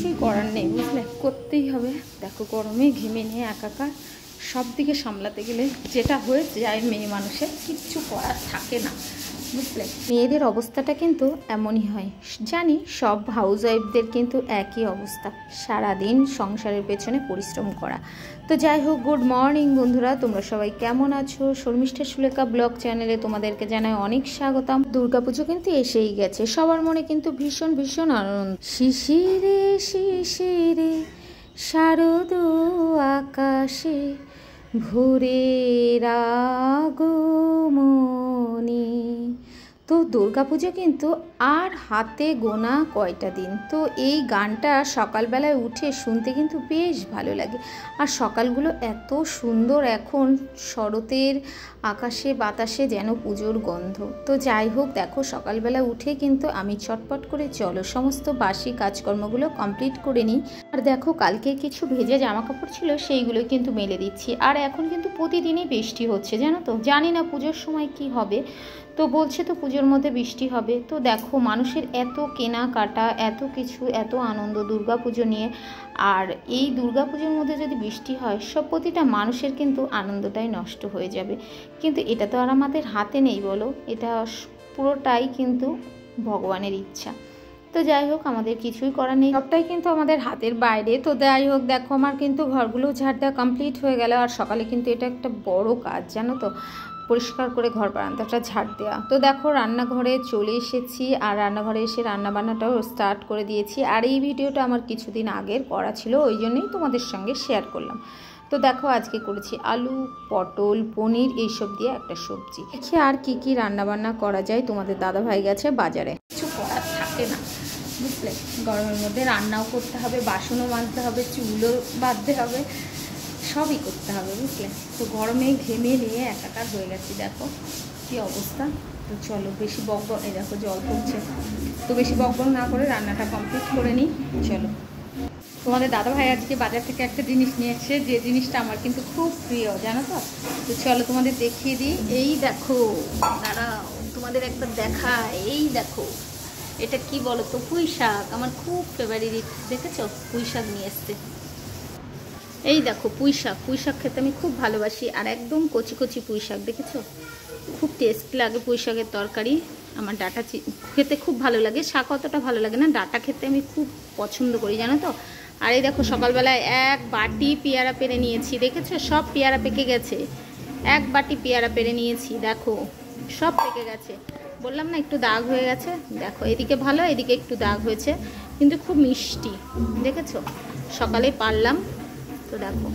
কিছুই করার নেই, বুঝলে, করতেই হবে। দেখো গরমে ঘেমে নিয়ে একাকার, সব দিকে সামলাতে গেলে যেটা হয়ে যায় মেয়ে মানুষের কিচ্ছু করার থাকে না, বুঝলে। মেয়েদের অবস্থাটা কিন্তু এমনই হয়, জানি সব হাউসওয়াইফদের কিন্তু একই অবস্থা, সারাদিন সংসারের পেছনে পরিশ্রম করা। তো যাই হোক, গুড মর্নিং বন্ধুরা, তোমরা সবাই কেমন আছো? শর্মিষ্ঠা সুলেখা ব্লগ চ্যানেলে তোমাদেরকে জানাই অনেক স্বাগতম। দুর্গাপুজো কিন্তু এসেই গেছে, সবার মনে কিন্তু ভীষণ ভীষণ আনন্দ। শিশিরে শিশিরে শারদ আকাশে ভোরের আগমনী। তো দুর্গাপুজো কিন্তু আর হাতে গোনা কয়টা দিন। তো এই গানটা সকালবেলায় উঠে শুনতে কিন্তু বেশ ভালো লাগে। আর সকালগুলো এত সুন্দর, এখন শরতের আকাশে বাতাসে যেন পুজোর গন্ধ। তো যাই হোক, দেখো সকালবেলা উঠে কিন্তু আমি চটপট করে চলো সমস্ত বাসি কাজকর্মগুলো কমপ্লিট করে নিই। আর দেখো কালকে কিছু ভেজা জামা কাপড় ছিল, সেইগুলো কিন্তু মেলে দিচ্ছি। আর এখন কিন্তু প্রতিদিনই বৃষ্টি হচ্ছে, জানো তো, জানি না পুজোর সময় কি হবে। তো বলছে তো পুজোর মধ্যে বৃষ্টি হবে। তো দেখো মানুষের এত কেনাকাটা, এত কিছু, এত আনন্দ দুর্গা পুজো নিয়ে। আর এই দুর্গা পুজোর মধ্যে যদি বৃষ্টি হয়, সব প্রতিটা মানুষের কিন্তু আনন্দটাই নষ্ট হয়ে যাবে। কিন্তু এটা তো আর আমাদের হাতে নেই, বলো, এটা পুরোটাই কিন্তু ভগবানের ইচ্ছা। তো যাই হোক, আমাদের কিছুই করার নেই, সবটাই কিন্তু আমাদের হাতের বাইরে। তো যাই হোক, দেখো আমার কিন্তু ঘরগুলো ঝাড় দেওয়া কমপ্লিট হয়ে গেল। আর সকালে কিন্তু এটা একটা বড় কাজ, জানো তো, পরিষ্কার করে ঘর বারান্দাটা ঝাড় দেওয়া। তো দেখো রান্নাঘরে চলে এসেছি, আর রান্নাঘরে এসে রান্নাবান্নাটাও স্টার্ট করে দিয়েছি। আর এই ভিডিওটা আমার কিছুদিন আগের করা ছিল, ওই জন্যই তোমাদের সঙ্গে শেয়ার করলাম। তো দেখো আজকে করেছি আলু, পটল, পনির, এইসব দিয়ে একটা সবজি। দেখি আর কি কি রান্নাবান্না করা যায়। তোমাদের দাদাভাই গেছে বাজারে, কিছু করার থাকে না, বুঝলে। গরমের মধ্যে রান্নাও করতে হবে, বাসনও মাজতে হবে, চুলও বাঁধতে হবে, সবই করতে হবে, বুঝলে। তো গরমে ঘেমে নিয়ে একাকার হয়ে গেছি, দেখো কি অবস্থা। তো চলো বেশি বকবক, এই দেখো জল পড়ছে, তো বেশি বকবক না করে রান্নাটা কমপ্লিট করে নিই, চলো। তোমাদের দাদাভাই আজকে বাজার থেকে একটা জিনিস নিয়ে এসেছে, যে জিনিসটা আমার কিন্তু খুব প্রিয়, জানো তো। তো চলো তোমাদের দেখিয়ে দিই। এই দেখো, দাঁড়াও তোমাদের একবার দেখা, এই দেখো এটা কি বলো তো, পুঁই শাক, আমার খুব ফেভারিট, দেখেছো, পুঁই শাক নিয়ে এসছে। এই দেখো পুঁই শাক, পুঁই শাক খেতে আমি খুব ভালোবাসি। আর একদম কচি কচি পুঁই শাক, দেখেছো, খুব টেস্ট লাগে পুঁই শাকের তরকারি। আমার ডাঁটা খেতে খুব ভালো লাগে, শাক অতটা ভালো লাগে না, ডাঁটা খেতে আমি খুব পছন্দ করি, জানো তো। আর এই দেখো সকালবেলায় এক বাটি পেয়ারা পেরে নিয়েছি, দেখেছো, সব পেয়ারা পেকে গেছে। এক বাটি পেয়ারা পেরে নিয়েছি, দেখো সব পেকে গেছে। বললাম না একটু দাগ হয়ে গেছে, দেখো এদিকে ভালো, এদিকে একটু দাগ হয়েছে, কিন্তু খুব মিষ্টি, দেখেছো, সকালে পারলাম। তো দেখো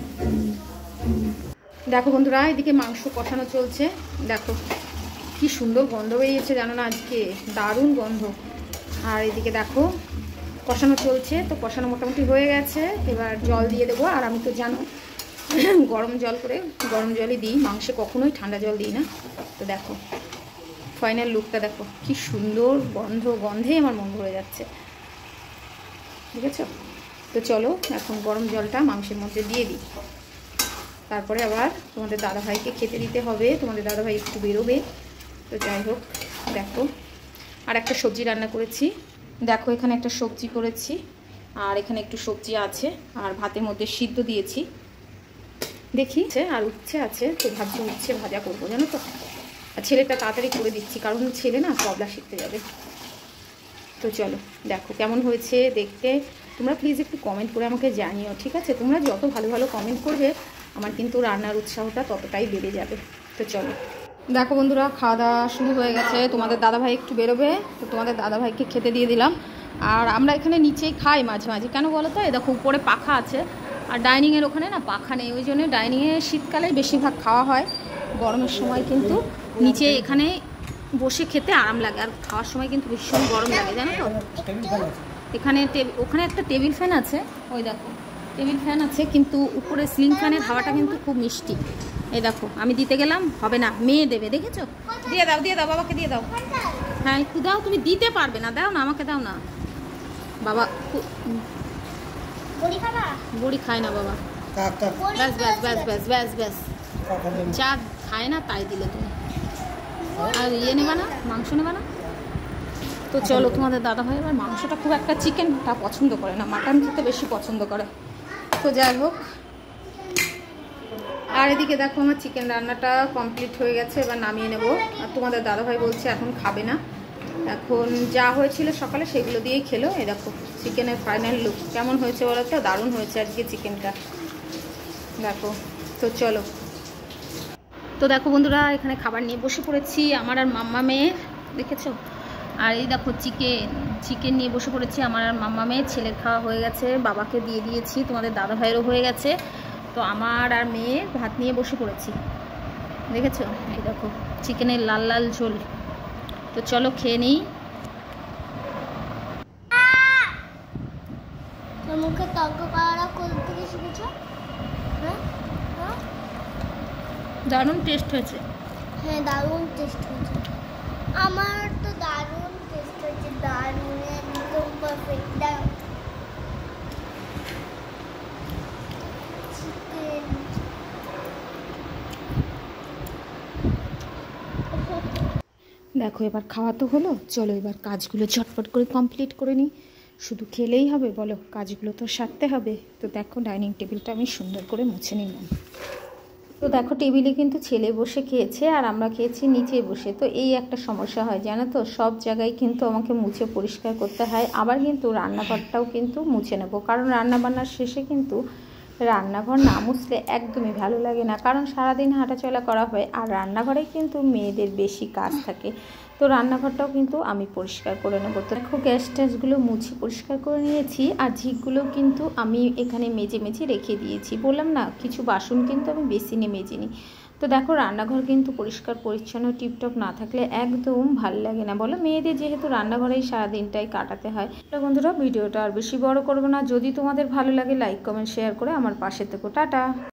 দেখো বন্ধুরা, এদিকে মাংস কষানো চলছে, দেখো কি সুন্দর গন্ধ বেরিয়েছে, জানো না আজকে, দারুণ গন্ধ। আর এদিকে দেখো কষানো চলছে, তো কষানো মোটামুটি হয়ে গেছে। এবার জল দিয়ে দেবো। আর আমি তো জানো গরম জল করে, গরম জলই দিই মাংসে, কখনোই ঠান্ডা জল দিই না। তো দেখো ফাইনাল লুকটা দেখো, কি সুন্দর গন্ধ, গন্ধে আমার মন ভরে যাচ্ছে, ঠিক আছে। তো চলো এখন গরম জলটা মাংসের মধ্যে দিয়ে দিই, তারপরে আবার তোমাদের দাদাভাইকে খেতে দিতে হবে, তোমাদের দাদাভাই একটু বেরোবে। তো যাই হোক, দেখো আর একটা সবজি রান্না করেছি, দেখো এখানে একটা সবজি করেছি, আর এখানে একটু সবজি আছে, আর ভাতের মধ্যে সিদ্ধ দিয়েছি, দেখি। আর উচ্ছে আছে, তো ভাবছি উচ্ছে ভাজা করবো, জানো তো। আর ছেলেটা তাড়াতাড়ি করে দিচ্ছি, কারণ ছেলে না তবলা শিখতে যাবে। তো চলো দেখো কেমন হয়েছে দেখতে। তোমরা প্লিজ একটু কমেন্ট করে আমাকে জানিও, ঠিক আছে। তোমরা যত ভালো ভালো কমেন্ট করবে, আমার কিন্তু রান্নার উৎসাহটা ততটাই বেড়ে যাবে। তো চলো দেখো বন্ধুরা, খাওয়া দাওয়া শুরু হয়ে গেছে, তোমাদের দাদাভাই একটু বেরোবে, তো তোমাদের দাদাভাইকে খেতে দিয়ে দিলাম। আর আমরা এখানে নিচেই খাই মাঝে মাঝে, কেন বলো তো, এই দেখো উপরে পাখা আছে, আর ডাইনিংয়ের ওখানে না পাখা নেই, ওই জন্য ডাইনিংয়ে শীতকালেই বেশিরভাগ খাওয়া হয়। গরমের সময় কিন্তু নিচে এখানে বসে খেতে আরাম লাগে, আর খাওয়ার সময় কিন্তু ভীষণ গরম লাগে, জানো তো। এখানে ওখানে একটা টেবিল ফ্যান আছে, ওই দেখো টেবিল ফ্যান আছে, কিন্তু উপরে সিলিং ফ্যানের হাওয়াটা কিন্তু খুব মিষ্টি। এই দেখো আমি দিতে গেলাম, হবে না, মেয়ে দেবে, দেখেছো। দিয়ে দাও, দিয়ে দাও, বাবাকে দিয়ে দাও। হ্যাঁ একটু দাও, তুমি দিতে পারবে না, দাও না আমাকে, দাও না বাবা, বড়ি খায় না বাবা, ব্যাস ব্যাস ব্যাস ব্যাস ব্যাস ব্যাস, যা খায় না তাই দিলে তুমি। আর ইয়ে নেবা না, মাংস নেবা না, তো চলো, তোমাদের দাদাভাই আবার মাংসটা খুব একটা চিকেনটা পছন্দ করে না, মাটন খেতে বেশি পছন্দ করে। তো যাই হোক, আর এদিকে দেখো আমার চিকেন রান্নাটা কমপ্লিট হয়ে গেছে, এবার নামিয়ে নেব। আর তোমাদের দাদাভাই বলছে এখন খাবে না, এখন যা হয়েছিল সকালে সেগুলো দিয়েই খেলো। এই দেখো চিকেনের ফাইনাল লুক কেমন হয়েছে বলো তো, দারুণ হয়েছে আজকে চিকেনটা, দেখো। তো চলো, তো দেখো বন্ধুরা, এখানে খাবার নিয়ে বসে পড়েছি আমার আর মাম্মা মেয়ে, দেখেছো? আর এই দেখো চিকেন নিয়ে বসে পড়েছি আমার আর মাম্মা মেয়ে। ছেলের খাওয়া হয়ে গেছে, বাবাকে দিয়ে দিয়েছি, তোমাদের দাদা ভাইয়েরও হয়ে গেছে। তো আমার আর মেয়ে ভাত নিয়ে বসে পড়েছি, দেখেছো? এই দেখো চিকেনের লাল লাল ঝোল। তো চলো খেয়ে নিই। মুখে তর্ক করা কোথা থেকে শিখেছো? দারুণ টেস্ট হয়েছে। হ্যাঁ, দারুণ টেস্ট হয়েছে। আমার তো দারুণ টেস্ট হয়েছে, দারুণ, একদম পারফেক্ট। দেখো এবার খাওয়া তো হলো, চলো এবার কাজগুলো ঝটপট করে কমপ্লিট করে নিই। শুধু খেলেই হবে বলো, কাজগুলো তো সারতে হবে। তো দেখো ডাইনিং টেবিলটা আমি সুন্দর করে মুছে নিলাম। তো দেখো টেবিলে কিন্তু ছেলে বসে খেয়েছে আর আমরা খেয়েছি নিচে বসে। তো এই একটা সমস্যা হয় জানো তো, সব জায়গায় কিন্তু আমাকে মুছে পরিষ্কার করতে হয়, আবার কিন্তু রান্নাঘরটাও কিন্তু মুছে নেব, কারণ রান্নাবান্নার শেষে কিন্তু রান্নাঘর না মুছলে একদমই ভালো লাগে না, কারণ সারাদিন হাঁটাচলা করা হয় আর রান্নাঘরে কিন্তু মেয়েদের বেশি কাজ থাকে। তো রান্নাঘরটাও কিন্তু আমি পরিষ্কার করে নেবো। তো দেখো গ্যাস ট্যাসগুলো মুছে পরিষ্কার করে নিয়েছি, আর ঝিকগুলো কিন্তু আমি এখানে মেজে মেজে রেখে দিয়েছি। বললাম না, কিছু বাসন কিন্তু আমি বেসিনে মেজে নিই। তো দেখো রান্নাঘর কিন্তু পরিষ্কার পরিচ্ছন্ন টিপটপ না থাকলে একদম ভালো লাগে না বলো, মেয়েদের যেহেতু রান্নাঘরেই সারাদিনটাই কাটাতে হয়। তো বন্ধুরা ভিডিওটা আর বেশি বড় করবো না, যদি তোমাদের ভালো লাগে লাইক কমেন্ট শেয়ার করে আমার পাশে থেকো। টাটা।